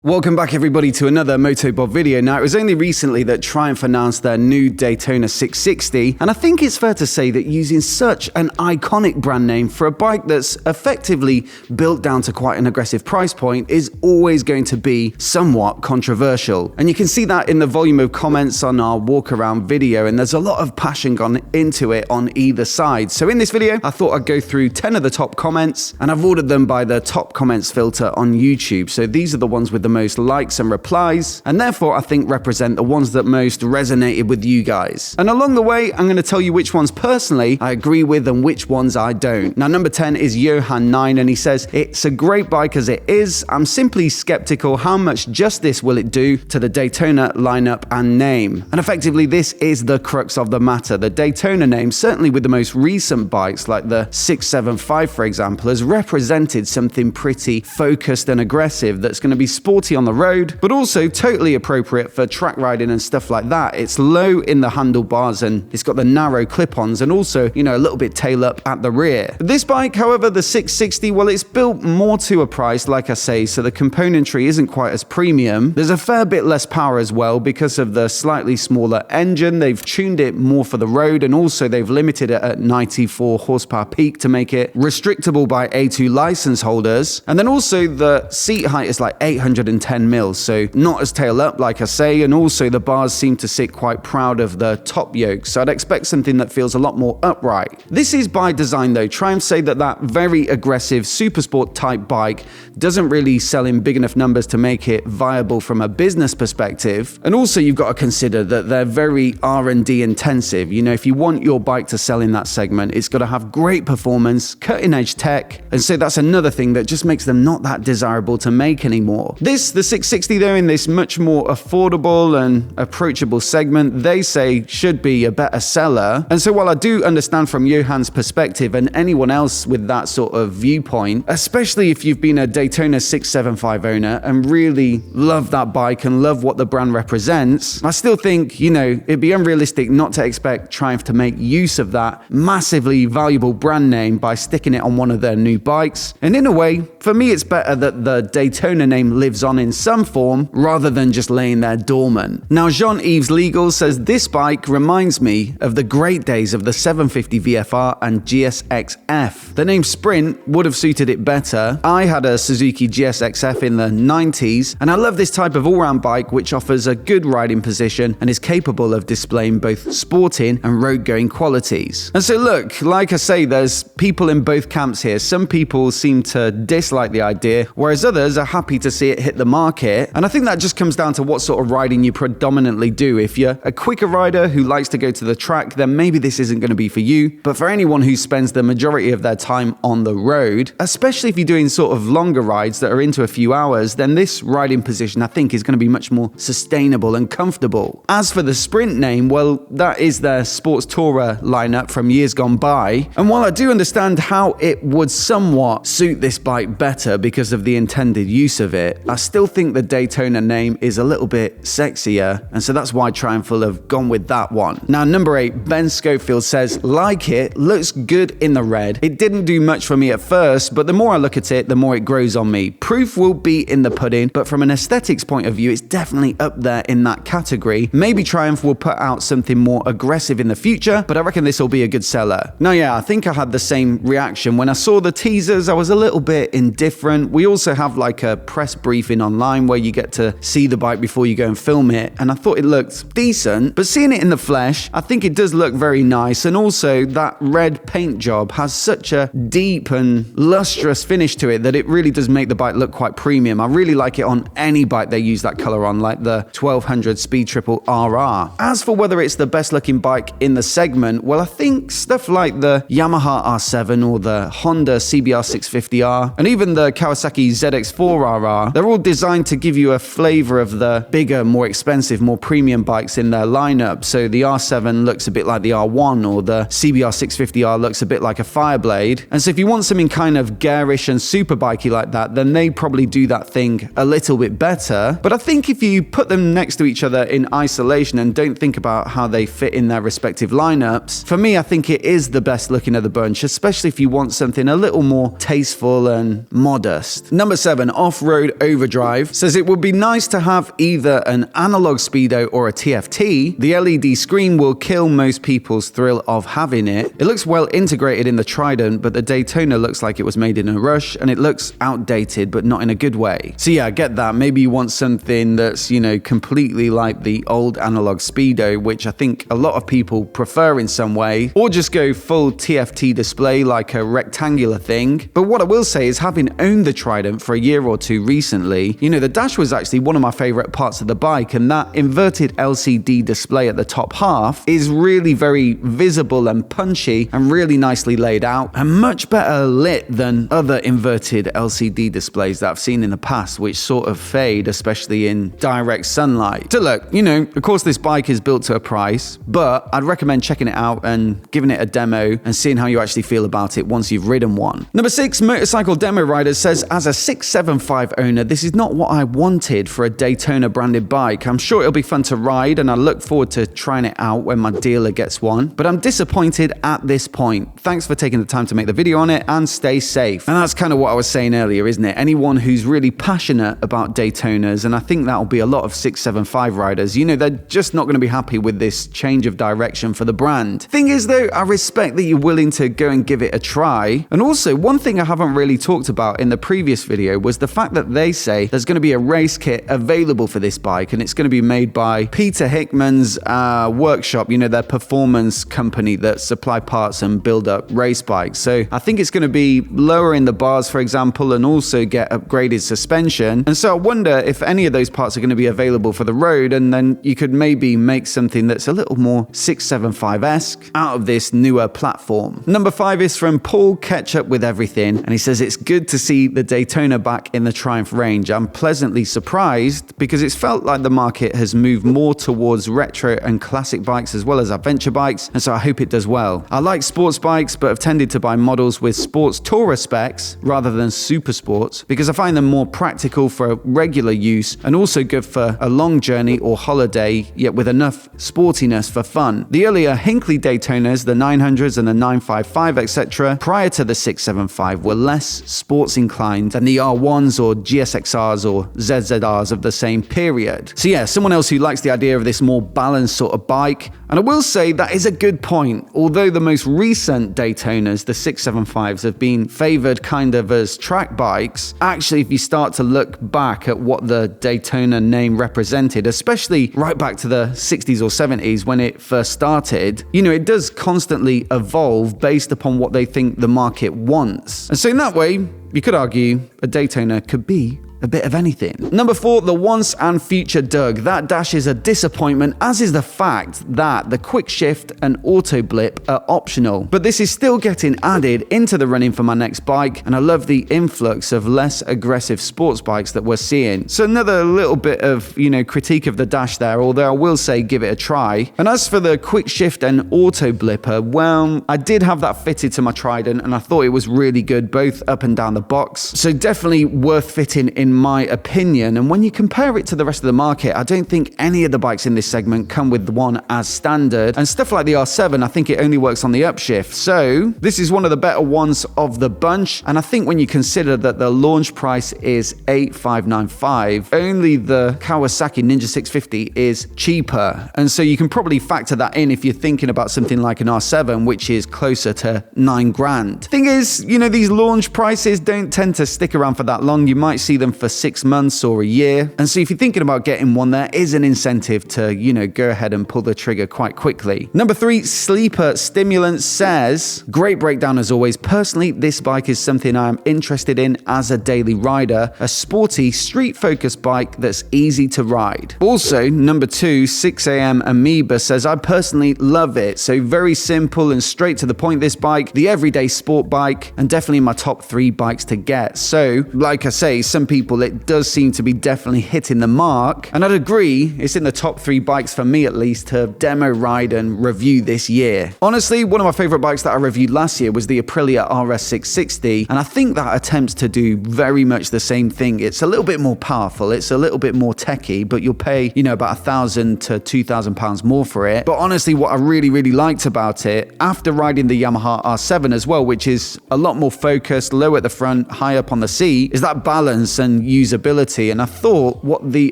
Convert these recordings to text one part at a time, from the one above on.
Welcome back everybody to another MOTOBOB video. Now, it was only recently that Triumph announced their new Daytona 660, and I think it's fair to say that using such an iconic brand name for a bike that's effectively built down to quite an aggressive price point is always going to be somewhat controversial. And you can see that in the volume of comments on our walk around video, and there's a lot of passion gone into it on either side. So in this video, I thought I'd go through 10 of the top comments, and I've ordered them by the top comments filter on YouTube. So these are the ones with the most likes and replies, and therefore I think represent the ones that most resonated with you guys. And along the way, I'm going to tell you which ones personally I agree with and which ones I don't. Now, number 10 is Johan9, and he says, "It's a great bike as it is. I'm simply skeptical how much justice will it do to the Daytona lineup and name." And effectively, this is the crux of the matter. The Daytona name, certainly with the most recent bikes like the 675 for example, has represented something pretty focused and aggressive that's going to be sporty on the road, but also totally appropriate for track riding and stuff like that. It's low in the handlebars and it's got the narrow clip-ons and also, a little bit tail up at the rear. This bike, however, the 660, well, it's built more to a price, like I say, so the componentry isn't quite as premium. There's a fair bit less power as well because of the slightly smaller engine. They've tuned it more for the road, and also they've limited it at 94 horsepower peak to make it restrictable by A2 license holders. And then also the seat height is like 810 mils, so not as tail up, like I say, and also the bars seem to sit quite proud of the top yoke, so I'd expect something that feels a lot more upright. This is by design though. Triumph say that very aggressive supersport type bike doesn't really sell in big enough numbers to make it viable from a business perspective, and also you've got to consider that they're very R&D intensive. If you want your bike to sell in that segment, it's got to have great performance, cutting edge tech, and so that's another thing that just makes them not that desirable to make anymore. The 660 though, in this much more affordable and approachable segment, they say should be a better seller. And so while I do understand from Johan's perspective and anyone else with that sort of viewpoint, especially if you've been a Daytona 675 owner and really love that bike and love what the brand represents, I still think, it'd be unrealistic not to expect Triumph to make use of that massively valuable brand name by sticking it on one of their new bikes. And in a way, for me, it's better that the Daytona name lives on in some form rather than just laying there dormant. Now, Jean-Yves Legal says, "This bike reminds me of the great days of the 750 VFR and GSX-F. The name Sprint would have suited it better. I had a Suzuki GSX-F in the 90s, and I love this type of all-round bike which offers a good riding position and is capable of displaying both sporting and road-going qualities." And so look, like I say, there's people in both camps here. Some people seem to dislike the idea, whereas others are happy to see it hit the market. And I think that just comes down to what sort of riding you predominantly do. If you're a quicker rider who likes to go to the track, then maybe this isn't going to be for you. But for anyone who spends the majority of their time on the road, especially if you're doing sort of longer rides that are into a few hours, then this riding position I think is going to be much more sustainable and comfortable. As for the Sprint name, well, that is their sports tourer lineup from years gone by. And while I do understand how it would somewhat suit this bike better because of the intended use of it, I still think the Daytona name is a little bit sexier, and so that's why Triumph will have gone with that one. Now, number 8, Ben Schofield says, "Like it, looks good in the red. It didn't do much for me at first, but the more I look at it, the more it grows on me. Proof will be in the pudding, but from an aesthetics point of view, it's definitely up there in that category. Maybe Triumph will put out something more aggressive in the future, but I reckon this will be a good seller." Now, yeah, I think I had the same reaction. When I saw the teasers, I was a little bit indifferent. We also have like a press briefing online where you get to see the bike before you go and film it, and I thought it looked decent, but seeing it in the flesh, I think it does look very nice. And also that red paint job has such a deep and lustrous finish to it that it really does make the bike look quite premium. I really like it on any bike they use that color on, like the 1200 Speed Triple RR. As for whether it's the best looking bike in the segment, well, I think stuff like the Yamaha R7 or the Honda CBR 650R and even the Kawasaki ZX4RR, they're all designed to give you a flavor of the bigger, more expensive, more premium bikes in their lineup. So the R7 looks a bit like the R1, or the CBR 650R looks a bit like a Fireblade. And so if you want something kind of garish and super bikey like that, then they probably do that thing a little bit better. But I think if you put them next to each other in isolation and don't think about how they fit in their respective lineups, for me, I think it is the best looking of the bunch, especially if you want something a little more tasteful and modest. Number 7, Off-Road Overdrive drive, says it would be nice to have either an analog speedo or a TFT. The LED screen will kill most people's thrill of having it. It looks well integrated in the Trident, but the Daytona looks like it was made in a rush, and it looks outdated, but not in a good way. So yeah, I get that. Maybe you want something that's, you know, completely like the old analog speedo, which I think a lot of people prefer in some way, or just go full TFT display like a rectangular thing. But what I will say is, having owned the Trident for a year or two recently, you know, the dash was actually one of my favorite parts of the bike, and that inverted LCD display at the top half is really very visible and punchy and really nicely laid out and much better lit than other inverted LCD displays that I've seen in the past, which sort of fade, especially in direct sunlight. So look, you know, of course this bike is built to a price, but I'd recommend checking it out and giving it a demo and seeing how you actually feel about it once you've ridden one. Number 6, Motorcycle Demo Rider says, as a 675 owner, this is not what I wanted for a Daytona branded bike. I'm sure it'll be fun to ride, and I look forward to trying it out when my dealer gets one, but I'm disappointed at this point. Thanks for taking the time to make the video on it, and stay safe. And that's kind of what I was saying earlier, isn't it? Anyone who's really passionate about Daytonas, and I think that'll be a lot of 675 riders, you know, they're just not going to be happy with this change of direction for the brand. Thing is though, I respect that you're willing to go and give it a try. And also, one thing I haven't really talked about in the previous video was the fact that they say there's going to be a race kit available for this bike, and it's going to be made by Peter Hickman's workshop, you know, their performance company that supply parts and build up race bikes. So I think it's going to be lower in the bars, for example, and also get upgraded suspension. And so I wonder if any of those parts are going to be available for the road, and then you could maybe make something that's a little more 675-esque out of this newer platform. Number 5 is from Paul Ketchup with Everything, and he says it's good to see the Daytona back in the Triumph range. I'm pleasantly surprised because it's felt like the market has moved more towards retro and classic bikes as well as adventure bikes, and so I hope it does well. I like sports bikes, but have tended to buy models with sports tourer specs rather than super sports because I find them more practical for regular use and also good for a long journey or holiday, yet with enough sportiness for fun. The earlier Hinckley Daytonas, the 900s and the 955, etc., prior to the 675 were less sports inclined than the R1s or GSXRs or ZZRs of the same period. So yeah, someone else who likes the idea of this more balanced sort of bike. And I will say that is a good point. Although the most recent Daytonas, the 675s, have been favored kind of as track bikes, actually if you start to look back at what the Daytona name represented, especially right back to the 60s or 70s when it first started, you know, it does constantly evolve based upon what they think the market wants. And so in that way, you could argue a Daytona could be a bit of anything. Number 4, the once and future Doug. That dash is a disappointment, as is the fact that the quick shift and auto blip are optional. But this is still getting added into the running for my next bike, and I love the influx of less aggressive sports bikes that we're seeing. So another little bit of, you know, critique of the dash there, although I will say give it a try. And as for the quick shift and auto blipper, well, I did have that fitted to my Trident, and I thought it was really good both up and down the box. So definitely worth fitting in my opinion. And when you compare it to the rest of the market, I don't think any of the bikes in this segment come with one as standard. And stuff like the R7, I think it only works on the upshift. So this is one of the better ones of the bunch. And I think when you consider that the launch price is $8,595, only the Kawasaki Ninja 650 is cheaper. And so you can probably factor that in if you're thinking about something like an R7, which is closer to $9,000. Thing is, you know, these launch prices don't tend to stick around for that long. You might see them for 6 months or a year. And so if you're thinking about getting one, there is an incentive to, you know, go ahead and pull the trigger quite quickly. Number 3, Sleeper Stimulant says, great breakdown as always. Personally, this bike is something I'm interested in as a daily rider, a sporty, street-focused bike that's easy to ride. Also, number 2, 6am Amoeba says, I personally love it. So very simple and straight to the point, this bike, the everyday sport bike, and definitely my top 3 bikes to get. So, like I say, some people, it does seem to be definitely hitting the mark, and I'd agree it's in the top 3 bikes for me at least to demo ride and review this year. Honestly, one of my favorite bikes that I reviewed last year was the Aprilia RS660, and I think that attempts to do very much the same thing. It's a little bit more powerful, it's a little bit more techy, but you'll pay, you know, about £1,000 to £2,000 more for it. But honestly, what I really liked about it, after riding the Yamaha R7 as well, which is a lot more focused, low at the front, high up on the seat, is that balance and excellent usability, and I thought what the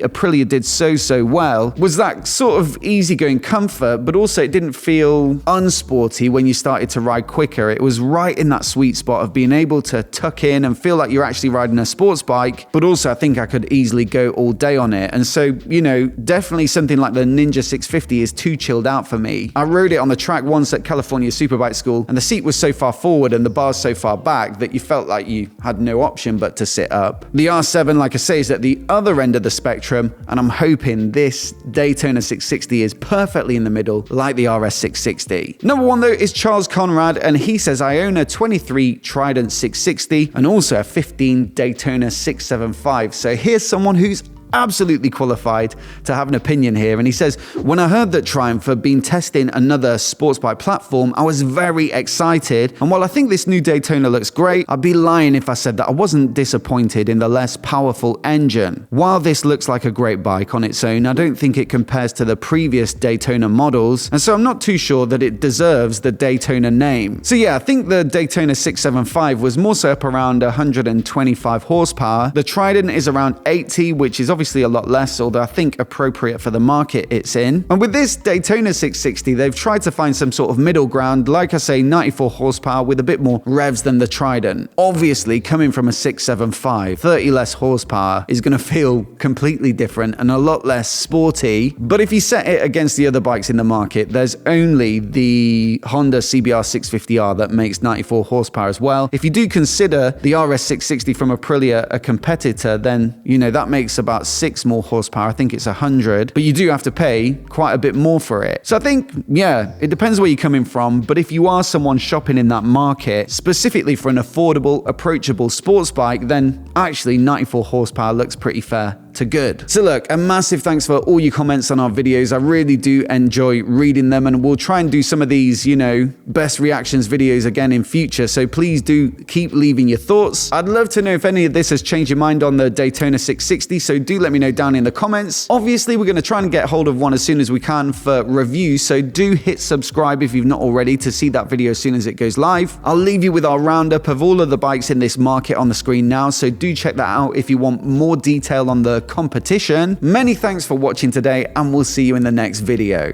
Aprilia did so well was that sort of easygoing comfort, but also it didn't feel unsporty when you started to ride quicker. It was right in that sweet spot of being able to tuck in and feel like you're actually riding a sports bike, but also I think I could easily go all day on it. And so, you know, definitely something like the Ninja 650 is too chilled out for me. I rode it on the track once at California Superbike School, and the seat was so far forward and the bars so far back that you felt like you had no option but to sit up. The R7, like I say, is at the other end of the spectrum, and I'm hoping this Daytona 660 is perfectly in the middle, like the RS 660. Number 1 though is Charles Conrad, and he says, I own a 23 Trident 660 and also a 15 Daytona 675. So here's someone who's absolutely qualified to have an opinion here. And he says, when I heard that Triumph had been testing another sports bike platform, I was very excited. And while I think this new Daytona looks great, I'd be lying if I said that I wasn't disappointed in the less powerful engine. While this looks like a great bike on its own, I don't think it compares to the previous Daytona models. And so I'm not too sure that it deserves the Daytona name. So yeah, I think the Daytona 675 was more so up around 125 horsepower. The Trident is around 80, which is obviously a lot less, although I think appropriate for the market it's in. And with this Daytona 660, they've tried to find some sort of middle ground, like I say, 94 horsepower with a bit more revs than the Trident. Obviously, coming from a 675, 30 less horsepower is going to feel completely different and a lot less sporty. But if you set it against the other bikes in the market, there's only the Honda CBR 650R that makes 94 horsepower as well. If you do consider the RS 660 from Aprilia a competitor, then, you know, that makes about 6 more horsepower. I think it's 100, but you do have to pay quite a bit more for it. So I think, yeah, it depends where you're coming from, but if you are someone shopping in that market, specifically for an affordable, approachable sports bike, then actually 94 horsepower looks pretty fair to good. So look, a massive thanks for all your comments on our videos. I really do enjoy reading them, and we'll try and do some of these, you know, best reactions videos again in future. So please do keep leaving your thoughts. I'd love to know if any of this has changed your mind on the Daytona 660, so do let me know down in the comments. Obviously, we're going to try and get hold of one as soon as we can for review, so do hit subscribe if you've not already to see that video as soon as it goes live. I'll leave you with our roundup of all of the bikes in this market on the screen now, so do check that out if you want more detail on the competition. Many thanks for watching today, and we'll see you in the next video.